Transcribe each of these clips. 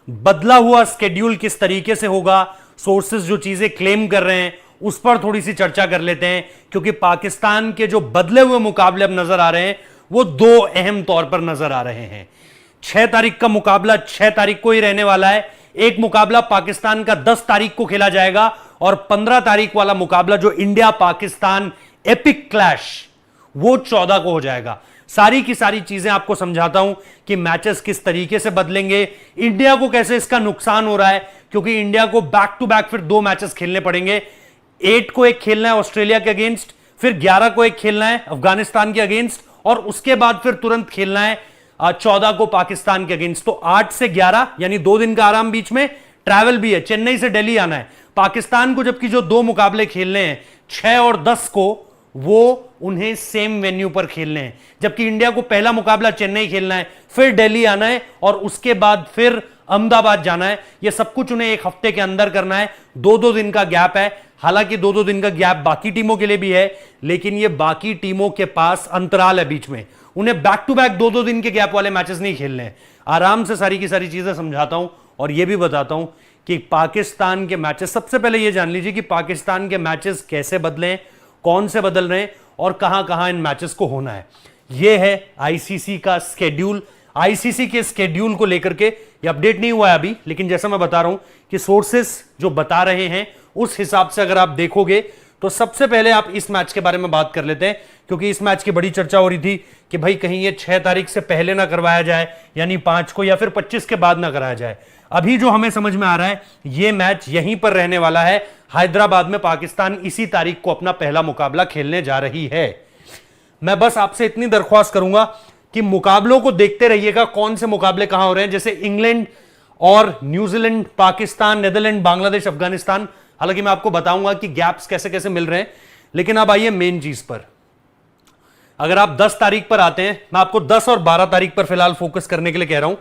बदला हुआ स्केड्यूल किस तरीके से होगा, सोर्सेस जो चीजें क्लेम कर रहे हैं उस पर थोड़ी सी चर्चा कर लेते हैं, क्योंकि पाकिस्तान के जो बदले हुए मुकाबले अब नजर आ रहे हैं वो दो अहम तौर पर नजर आ रहे हैं। 6 तारीख का मुकाबला 6 तारीख को ही रहने वाला है। एक मुकाबला पाकिस्तान का 10 तारीख को खेला जाएगा और 15 तारीख वाला मुकाबला जो इंडिया पाकिस्तान एपिक क्लैश वो 14 को हो जाएगा। सारी की सारी चीजें आपको समझाता हूं कि मैचेस किस तरीके से बदलेंगे, इंडिया को कैसे इसका नुकसान हो रहा है, क्योंकि इंडिया को बैक टू बैक फिर 2 मैचेस खेलने पड़ेंगे। 8 को एक खेलना है ऑस्ट्रेलिया के अगेंस्ट, फिर 11 को एक खेलना है अफगानिस्तान के अगेंस्ट और उसके बाद फिर तुरंत खेलना है 14 को पाकिस्तान के अगेंस्ट। तो 8 से 11 यानी 2 दिन का आराम, बीच में ट्रैवल भी है, चेन्नई से दिल्ली आना है पाकिस्तान को। जबकि जो 2 मुकाबले खेलने हैं 6 और 10 को, वो उन्हें सेम वेन्यू पर खेलने हैं। जबकि इंडिया को पहला मुकाबला चेन्नई खेलना है, फिर दिल्ली आना है और उसके बाद फिर अहमदाबाद जाना है। यह सब कुछ उन्हें एक हफ्ते के अंदर करना है। 2-2 दिन का गैप है। हालांकि 2-2 दिन का गैप बाकी टीमों के लिए भी है, लेकिन ये बाकी टीमों के पास अंतराल है बीच में। उन्हें बैक टू बैक 2-2 दिन के गैप वाले मैचेस नहीं खेलने हैं। आराम से सारी की सारी चीजें समझाता हूं और यह भी बताता हूं कि पाकिस्तान के मैचेस, सबसे पहले यह जान लीजिए कि पाकिस्तान के मैचेस कैसे बदले, कौन से बदल रहे हैं और कहां कहां इन मैचेस को होना है। यह है आईसीसी का स्केड्यूल। आईसीसी के स्केड्यूल को लेकर के ये अपडेट नहीं हुआ है अभी, लेकिन जैसा मैं बता रहा हूं कि सोर्सेस जो बता रहे हैं उस हिसाब से अगर आप देखोगे तो सबसे पहले आप इस मैच के बारे में बात कर लेते हैं, क्योंकि इस मैच की बड़ी चर्चा हो रही थी कि भाई कहीं ये 6 तारीख से पहले ना करवाया जाए, यानी 5 को, या फिर 25 के बाद ना कराया जाए। अभी जो हमें समझ में आ रहा है ये मैच यहीं पर रहने वाला है। हैदराबाद में पाकिस्तान इसी तारीख को अपना पहला मुकाबला खेलने जा रही है। मैं बस आपसे इतनी दरख्वास्त करूंगा कि मुकाबलों को देखते रहिएगा, कौन से मुकाबले कहां हो रहे हैं। जैसे इंग्लैंड और न्यूजीलैंड, पाकिस्तान, नेदरलैंड, बांग्लादेश, अफगानिस्तान। हालांकि मैं आपको बताऊंगा कि गैप्स कैसे कैसे मिल रहे हैं, लेकिन अब आइए मेन चीज पर। अगर आप 10 तारीख पर आते हैं, मैं आपको 10 और 12 तारीख पर फिलहाल फोकस करने के लिए कह रहा हूं,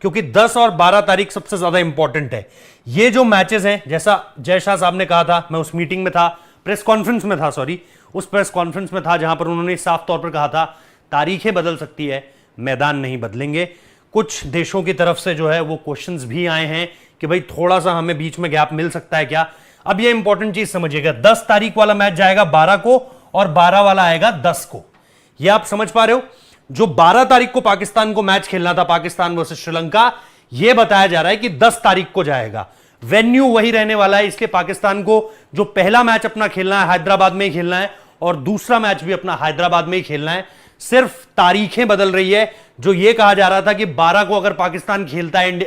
क्योंकि 10 और 12 तारीख सबसे ज्यादा इंपॉर्टेंट है। ये जो मैचेस हैं, जैसा जय शाह साहब ने कहा था, मैं उस मीटिंग में था, प्रेस कॉन्फ्रेंस में था, सॉरी, उस प्रेस कॉन्फ्रेंस में था जहां पर उन्होंने साफ तौर पर कहा था तारीखें बदल सकती है, मैदान नहीं बदलेंगे। कुछ देशों की तरफ से जो है वो क्वेश्चंस भी आए हैं कि भाई थोड़ा सा हमें बीच में गैप मिल सकता है क्या। अब ये इंपॉर्टेंट चीज समझिएगा, 10 तारीख वाला मैच जाएगा 12 को और 12 वाला आएगा 10 को। ये आप समझ पा रहे हो? जो 12 तारीख को पाकिस्तान को मैच खेलना था, पाकिस्तान वर्सेस श्रीलंका, यह बताया जा रहा है कि 10 तारीख को जाएगा। वेन्यू वही रहने वाला है, इसलिए पाकिस्तान को जो पहला मैच अपना खेलना है हैदराबाद में ही खेलना है और दूसरा मैच भी अपना हैदराबाद में ही खेलना है। सिर्फ तारीखें बदल रही है। जो यह कहा जा रहा था कि 12 को अगर पाकिस्तान खेलता है,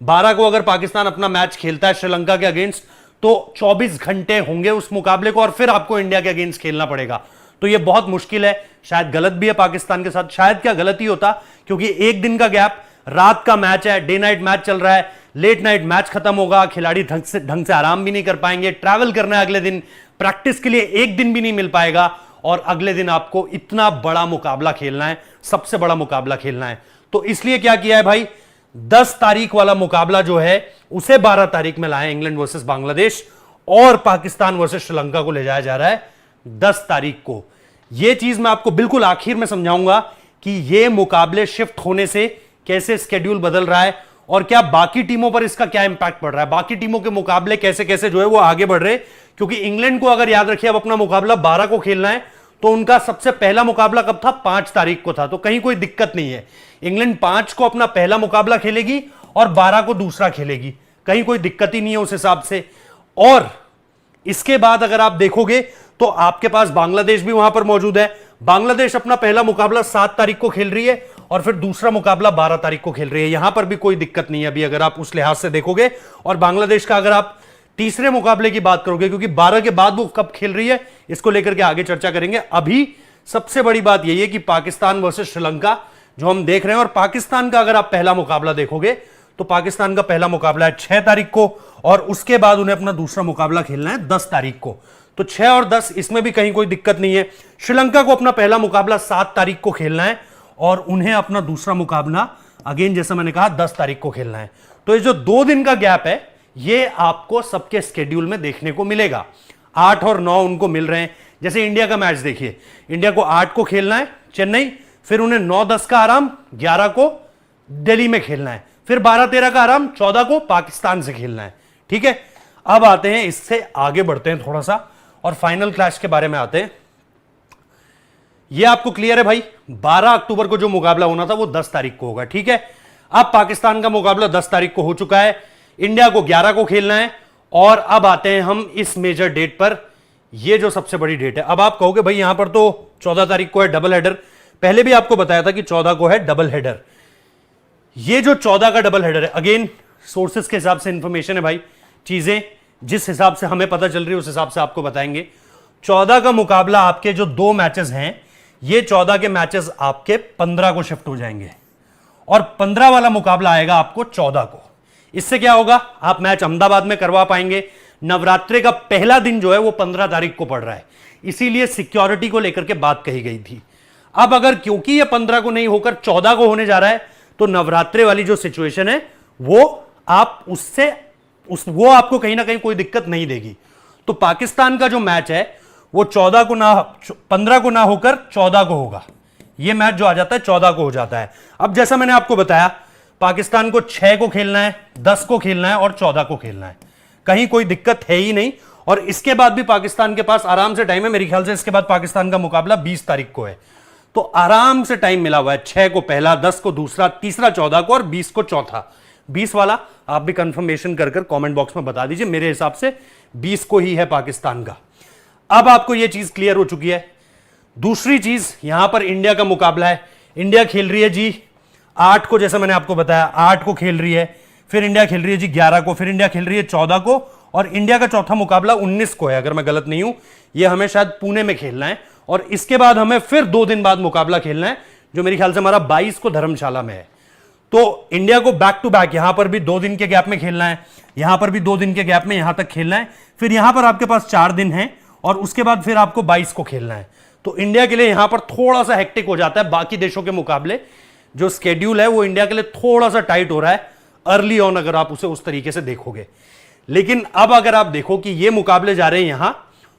12 को अगर पाकिस्तान अपना मैच खेलता है श्रीलंका के अगेंस्ट, तो 24 घंटे होंगे उस मुकाबले को और फिर आपको इंडिया के अगेंस्ट खेलना पड़ेगा। तो यह बहुत मुश्किल है, शायद गलत भी है पाकिस्तान के साथ। शायद क्या गलत ही होता, क्योंकि एक दिन का गैप, रात का मैच है, डे नाइट मैच चल रहा है, लेट नाइट मैच खत्म होगा, खिलाड़ी ढंग से आराम भी नहीं कर पाएंगे, ट्रैवल करना है अगले दिन, प्रैक्टिस के लिए एक दिन भी नहीं मिल पाएगा और अगले दिन आपको इतना बड़ा मुकाबला खेलना है, सबसे बड़ा मुकाबला खेलना है। तो इसलिए क्या किया है भाई, 10 तारीख वाला मुकाबला जो है उसे 12 तारीख में लाए। इंग्लैंड वर्सेस बांग्लादेश और पाकिस्तान वर्सेस श्रीलंका को ले जाया जा रहा है 10 तारीख को। यह चीज मैं आपको बिल्कुल आखिर में समझाऊंगा कि यह मुकाबले शिफ्ट होने से कैसे स्केड्यूल बदल रहा है और क्या बाकी टीमों पर इसका क्या इंपैक्ट पड़ रहा है, बाकी टीमों के मुकाबले कैसे कैसे जो है वो आगे बढ़ रहे। क्योंकि इंग्लैंड को अगर याद रखिए अब अपना मुकाबला 12 को खेलना है, तो उनका सबसे पहला मुकाबला कब था, 5 तारीख को था। तो कहीं कोई दिक्कत नहीं है, इंग्लैंड 5 को अपना पहला मुकाबला खेलेगी और 12 को दूसरा खेलेगी, कहीं कोई दिक्कत ही नहीं है उस हिसाब से। और इसके बाद अगर आप देखोगे तो आपके पास बांग्लादेश भी वहां पर मौजूद है। बांग्लादेश अपना पहला मुकाबला 7 तारीख को खेल रही है और फिर दूसरा मुकाबला 12 तारीख को खेल रही है। यहां पर भी कोई दिक्कत नहीं है अभी अगर आप उस लिहाज से देखोगे। और बांग्लादेश का अगर आप तीसरे मुकाबले की बात करोगे, क्योंकि 12 के बाद वो कब खेल रही है इसको लेकर के आगे चर्चा करेंगे। अभी सबसे बड़ी बात यही है कि पाकिस्तान वर्सेस श्रीलंका जो हम देख रहे हैं, और पाकिस्तान का अगर आप पहला मुकाबला देखोगे तो पाकिस्तान का पहला मुकाबला है 6 तारीख को और उसके बाद उन्हें अपना दूसरा मुकाबला खेलना है 10 तारीख को। तो 6 और 10 इसमें भी कहीं कोई दिक्कत नहीं है। श्रीलंका को अपना पहला मुकाबला 7 तारीख को खेलना है और उन्हें अपना दूसरा मुकाबला अगेन जैसा मैंने कहा 10 तारीख को खेलना है। तो ये जो 2 दिन का गैप है ये आपको सबके स्केड्यूल में देखने को मिलेगा। 8 और 9 उनको मिल रहे हैं। जैसे इंडिया का मैच देखिए, इंडिया को 8 को खेलना है चेन्नई, फिर उन्हें 9-10 का आराम, 11 को दिल्ली में खेलना है, फिर 12-13 का आराम, 14 को पाकिस्तान से खेलना है। ठीक है, अब आते हैं, इससे आगे बढ़ते हैं थोड़ा सा और फाइनल क्लैश के बारे में आते हैं। ये आपको क्लियर है भाई, 12 अक्टूबर को जो मुकाबला होना था वो 10 तारीख को होगा। ठीक है, अब पाकिस्तान का मुकाबला 10 तारीख को हो चुका है, इंडिया को 11 को खेलना है। और अब आते हैं हम इस मेजर डेट पर, ये जो सबसे बड़ी डेट है। अब आप कहोगे भाई यहां पर तो 14 तारीख को है डबल हेडर, पहले भी आपको बताया था कि 14 को है डबल हेडर। ये जो 14 का डबल हेडर है, अगेन सोर्सेस के हिसाब से इंफॉर्मेशन है भाई, चीजें जिस हिसाब से हमें पता चल रही है उस हिसाब से आपको बताएंगे। 14 का मुकाबला, आपके जो 2 मैचेस हैं, ये 14 के मैचेस आपके 15 को शिफ्ट हो जाएंगे और 15 वाला मुकाबला आएगा आपको 14 को। इससे क्या होगा, आप मैच अहमदाबाद में करवा पाएंगे। नवरात्रि का पहला दिन जो है वो 15 तारीख को पड़ रहा है, इसीलिए सिक्योरिटी को लेकर के बात कही गई थी। अब अगर क्योंकि ये 15 को नहीं होकर 14 को होने जा रहा है, तो नवरात्रि वाली जो सिचुएशन है वो आप वो आपको कहीं ना कहीं कोई दिक्कत नहीं देगी। तो पाकिस्तान का जो मैच है वो 14 को ना 15 को ना होकर 14 को होगा। ये मैच जो आ जाता है 14 को हो जाता है। अब जैसा मैंने आपको बताया, पाकिस्तान को 6 को खेलना है, 10 को खेलना है और 14 को खेलना है, कहीं कोई दिक्कत है ही नहीं। और इसके बाद भी पाकिस्तान के पास आराम से टाइम है, मेरे ख्याल से इसके बाद पाकिस्तान का मुकाबला 20 तारीख को है, तो आराम से टाइम मिला हुआ है। 6 को पहला, 10 को दूसरा, तीसरा 14 को और 20 को चौथा। 20 वाला आप भी कंफर्मेशन कर कमेंट बॉक्स में बता दीजिए, मेरे हिसाब से 20 को ही है पाकिस्तान का। अब आपको यह चीज क्लियर हो चुकी है। दूसरी चीज, यहां पर इंडिया का मुकाबला है, इंडिया खेल रही है जी 8 को, जैसा मैंने आपको बताया 8 को खेल रही है, फिर इंडिया खेल रही है जी 11 को, फिर इंडिया खेल रही है 14 को, और इंडिया का चौथा मुकाबला 19 को है, अगर मैं गलत नहीं हूं। यह हमें शायद पुणे में खेलना है, और इसके बाद हमें फिर 2 दिन बाद मुकाबला खेलना है, जो मेरे ख्याल से हमारा 22 को धर्मशाला में है। तो इंडिया को बैक टू बैक यहां पर भी 2 दिन के गैप में खेलना है, यहां पर भी 2 दिन के गैप में यहां तक खेलना है, फिर यहां पर आपके पास 4 दिन है, और उसके बाद फिर आपको 22 को खेलना है। तो इंडिया के लिए यहां पर थोड़ा सा हेक्टिक हो जाता है, बाकी देशों के मुकाबले जो स्केड्यूल है वो इंडिया के लिए थोड़ा सा टाइट हो रहा है अर्ली ऑन, अगर आप उसे उस तरीके से देखोगे। लेकिन अब अगर आप देखो कि ये मुकाबले जा रहे हैं यहां,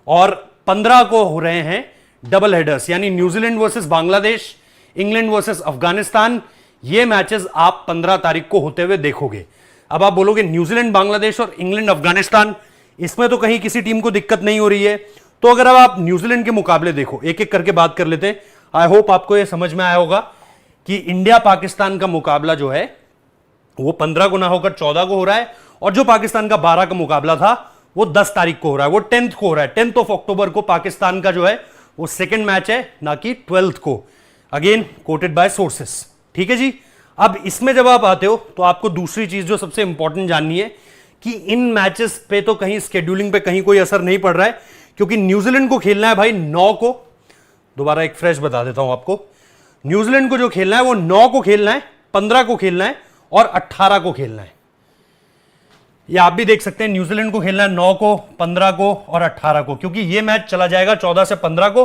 और 15 को हो रहे हैं डबल हेडर्स, यानी New Zealand versus Bangladesh, England versus Afghanistan, ये मैचेस आप 15 तारीख को होते हुए देखोगे। अब आप बोलोगे न्यूजीलैंड बांग्लादेश और इंग्लैंड अफगानिस्तान, इसमें तो कहीं किसी टीम को दिक्कत नहीं हो रही है। तो अगर अब आप न्यूजीलैंड के मुकाबले देखो, एक एक करके बात कर लेते हैं। आई होप आपको यह समझ में आया होगा कि इंडिया पाकिस्तान का मुकाबला जो है वो 15 को ना होकर 14 को हो रहा है, और जो पाकिस्तान का 12 का मुकाबला था वो 10 तारीख को हो रहा है, वो 10th को हो रहा है। 10th ऑफ अक्टूबर को पाकिस्तान का जो है वो सेकंड मैच है, ना कि 12th को, अगेन कोटेड बाय सोर्सेस। ठीक है जी। अब इसमें जब आप आते हो तो आपको दूसरी चीज जो सबसे इंपॉर्टेंट जाननी है कि इन मैचेस पे तो कहीं स्केड्यूलिंग पे कहीं कोई असर नहीं पड़ रहा है, क्योंकि न्यूजीलैंड को खेलना है भाई 9 को, दोबारा एक फ्रेश बता देता हूं आपको, न्यूजीलैंड को जो खेलना है वो 9 को खेलना है, 15 को खेलना है और 18 को खेलना है। ये आप भी देख सकते हैं, न्यूजीलैंड को खेलना है 9 को, 15 को और 18 को, क्योंकि ये मैच चला जाएगा 14 से 15 को,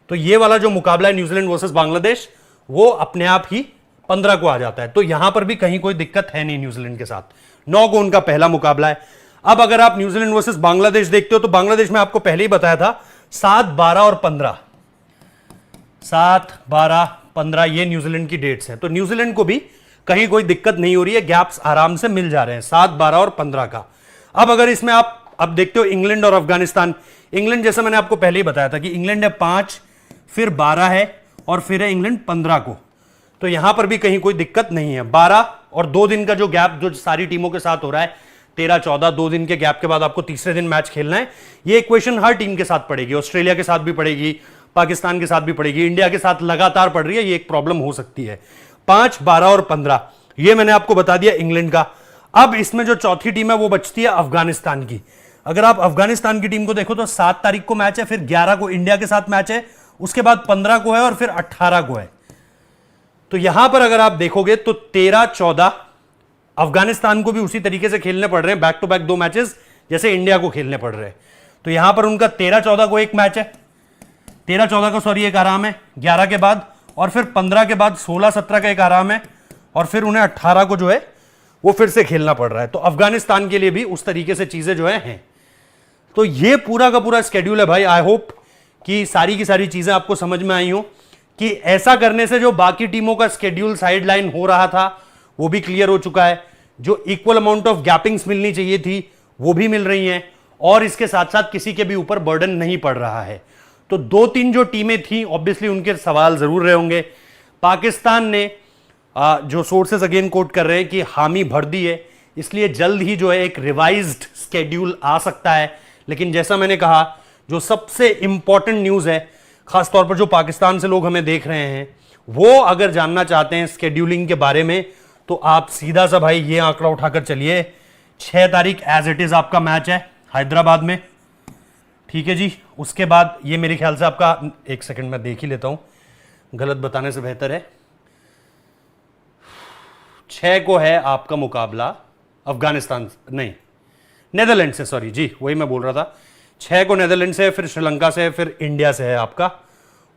तो ये वाला जो मुकाबला है न्यूजीलैंड वर्सेस बांग्लादेश, वो अपने आप ही 15 को आ जाता है। तो यहां पर भी कहीं कोई दिक्कत है नहीं न्यूजीलैंड के साथ। 9 को उनका पहला मुकाबला है। अब अगर आप न्यूजीलैंड वर्सेस बांग्लादेश देखते हो, तो बांग्लादेश में आपको पहले ही बताया था 7, 12 और 15, 7, 12, 15 ये न्यूजीलैंड की डेट्स हैं। तो न्यूजीलैंड को भी कहीं कोई दिक्कत नहीं हो रही है, गैप्स आराम से मिल जा रहे हैं 7, 12 और 15 का। अब अगर इसमें आप अब देखते हो इंग्लैंड और अफगानिस्तान, इंग्लैंड जैसा मैंने आपको पहले ही बताया था कि इंग्लैंड है 5, फिर 12 है और फिर है इंग्लैंड 15 को, तो यहां पर भी कहीं कोई दिक्कत नहीं है। 12 और 2 दिन का जो गैप जो सारी टीमों के साथ हो रहा है, 13, 14, 2 दिन के गैप के बाद आपको तीसरे दिन मैच खेलना है। ये इक्वेशन हर टीम के साथ पड़ेगी, ऑस्ट्रेलिया के साथ भी पड़ेगी, पाकिस्तान के साथ भी पड़ेगी, इंडिया के साथ लगातार पड़ रही है, ये एक प्रॉब्लम हो सकती है। 5, 12 और 15 ये मैंने आपको बता दिया इंग्लैंड का। अब इसमें जो चौथी टीम है वो बचती है अफगानिस्तान की। अगर आप अफगानिस्तान की टीम को देखो तो 7 तारीख को मैच है, फिर 11 को इंडिया के साथ मैच है, उसके बाद 15 को है और फिर 18 को है। तो यहां पर अगर आप देखोगे तो 13, 14 अफगानिस्तान को भी उसी तरीके से खेलने पड़ रहे हैं, बैक टू बैक 2 मैचेस जैसे इंडिया को खेलने पड़ रहे हैं। तो यहां पर उनका 13, 14 को एक मैच है, 13, 14 का सॉरी एक आराम है 11 के बाद, और फिर 15 के बाद 16, 17 का एक आराम है, और फिर उन्हें 18 को जो है वो फिर से खेलना पड़ रहा है। तो अफगानिस्तान के लिए भी उस तरीके से चीजें जो हैं। तो ये पूरा का पूरा स्केड्यूल है भाई। आई होप कि सारी की सारी चीजें आपको समझ में आई हो कि ऐसा करने से जो बाकी टीमों का स्केड्यूल साइडलाइन हो रहा था वो भी क्लियर हो चुका है। जो इक्वल अमाउंट ऑफ गैपिंग्स मिलनी चाहिए थी वो भी मिल रही हैं, और इसके साथ साथ किसी के भी ऊपर बर्डन नहीं पड़ रहा है। तो 2-3 जो टीमें थी ऑब्वियसली उनके सवाल जरूर रहे होंगे। पाकिस्तान ने जो सोर्सेस अगेन कोट कर रहे हैं कि हामी भर दी है, इसलिए जल्द ही जो है एक रिवाइज्ड स्केड्यूल आ सकता है। लेकिन जैसा मैंने कहा, जो सबसे इंपॉर्टेंट न्यूज है, खासतौर पर जो पाकिस्तान से लोग हमें देख रहे हैं, वो अगर जानना चाहते हैं स्केड्यूलिंग के बारे में, तो आप सीधा सा भाई ये आंकड़ा उठाकर चलिए। 6 तारीख एज इट इज आपका मैच है हैदराबाद में, ठीक है जी। उसके बाद ये मेरे ख्याल से आपका, एक सेकंड मैं देख ही लेता हूं, गलत बताने से बेहतर है। 6 को है आपका मुकाबला अफगानिस्तान, नहीं नेदरलैंड से, सॉरी जी वही मैं बोल रहा था। 6 को नेदरलैंड से, फिर श्रीलंका से, फिर इंडिया से है आपका,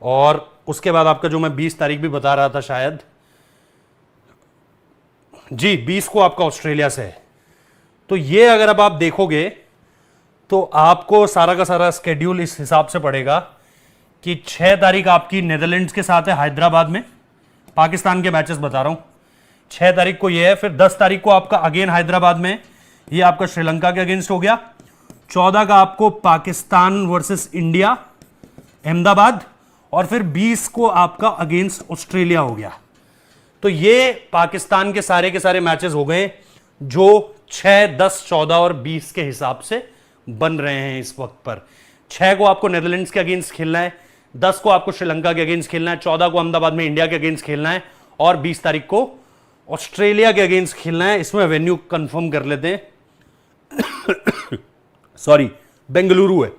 और उसके बाद आपका जो मैं 20 तारीख भी बता रहा था शायद, जी 20 को आपका ऑस्ट्रेलिया से है। तो ये अगर अब आप देखोगे तो आपको सारा का सारा स्केड्यूल इस हिसाब से पड़ेगा कि 6 तारीख आपकी नेदरलैंड्स के साथ है हैदराबाद में, पाकिस्तान के मैचेस बता रहा हूं। 6 तारीख को ये है, फिर 10 तारीख को आपका अगेन हैदराबाद में, ये आपका श्रीलंका के अगेंस्ट हो गया। 14 का आपको पाकिस्तान वर्सेस इंडिया अहमदाबाद, और फिर 20 को आपका अगेंस्ट ऑस्ट्रेलिया हो गया। तो ये पाकिस्तान के सारे मैचेस हो गए जो 6, 10, 14 और 20 के हिसाब से बन रहे हैं इस वक्त पर। 6 को आपको नेदरलैंड्स के अगेंस्ट खेलना है, 10 को आपको श्रीलंका के अगेंस्ट खेलना है, 14 को अहमदाबाद में इंडिया के अगेंस्ट खेलना है, और 20 तारीख को ऑस्ट्रेलिया के अगेंस्ट खेलना है। इसमें वेन्यू कंफर्म कर लेते हैं सॉरी, बेंगलुरु है,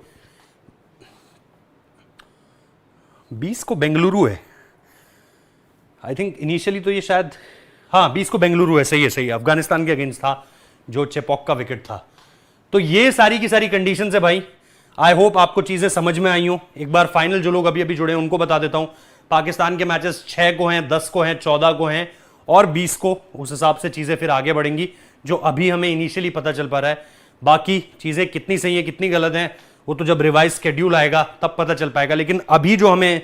20 को बेंगलुरु है आई थिंक। इनिशियली तो ये शायद, हाँ 20 को बेंगलुरु है, सही है, अफगानिस्तान के अगेंस्ट था जो चेपॉक का विकेट था। तो ये सारी की सारी कंडीशन है भाई। आई होप आपको चीजें समझ में आई हो। एक बार फाइनल जो लोग अभी अभी जुड़े हैं उनको बता देता हूं, पाकिस्तान के मैचेस 6 को हैं, 10 को हैं, 14 को हैं और 20 को। उस हिसाब से चीजें फिर आगे बढ़ेंगी, जो अभी हमें इनिशियली पता चल पा रहा है। बाकी चीजें कितनी सही है कितनी गलत हैं वो तो जब रिवाइज शेड्यूल आएगा तब पता चल पाएगा। लेकिन अभी जो हमें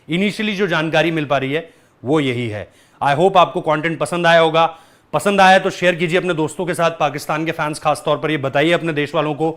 इनिशियली जो जानकारी मिल पा रही है वो यही है। आई होप आपको कंटेंट पसंद आया होगा। पसंद आया तो शेयर कीजिए अपने दोस्तों के साथ, पाकिस्तान के फैंस खास तौर पर। ये बताइए अपने देश वालों को